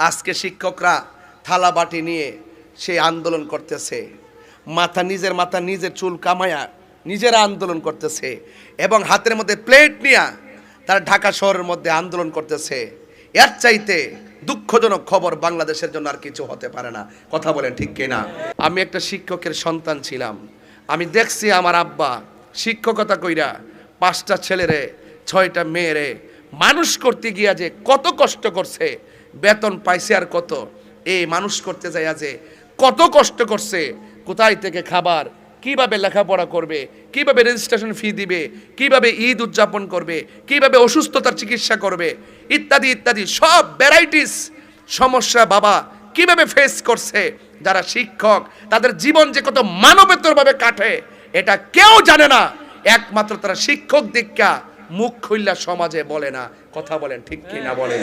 আজকে শিক্ষকরা থালা বাটি নিয়ে সেই আন্দোলন করতেছে, নিজের মাথা নিজের চুল কামায়া নিজেরা আন্দোলন করতেছে এবং হাতের মধ্যে প্লেট নিয়ে তারা ঢাকা শহরের মধ্যে আন্দোলন করতেছে। এর চাইতে দুঃখজনক খবর বাংলাদেশের জন্য আর কিছু হতে পারে না। কথা বলেন ঠিক কিনা? আমি একটা শিক্ষকের সন্তান ছিলাম। আমি দেখছি আমার আব্বা শিক্ষকতা কইরা 5টা ছেলেরে 6টা মেয়েরে মানুষ করতে গিয়া যে কত কষ্ট করছে, বেতন পাইছে আর কত, এই মানুষ করতে যাইয়া যে কত কষ্ট করছে, কোথায় থেকে খাবার, কিভাবে লেখাপড়া করবে, কিভাবে রেজিস্ট্রেশন ফি দিবে, কিভাবে ঈদ উদযাপন করবে, কিভাবে অসুস্থতার চিকিৎসা করবে, ইত্যাদি ইত্যাদি সব ভ্যারাইটিস সমস্যা বাবা কিভাবে ফেস করছে যারা শিক্ষক, তাদের জীবন যে কত মানবেতরভাবে কাটে এটা কেউ জানে না। একমাত্র তারা শিক্ষক দীক্ষা মুখ খুললা সমাজে বলে না। কথা বলেন ঠিক কিনা বলেন?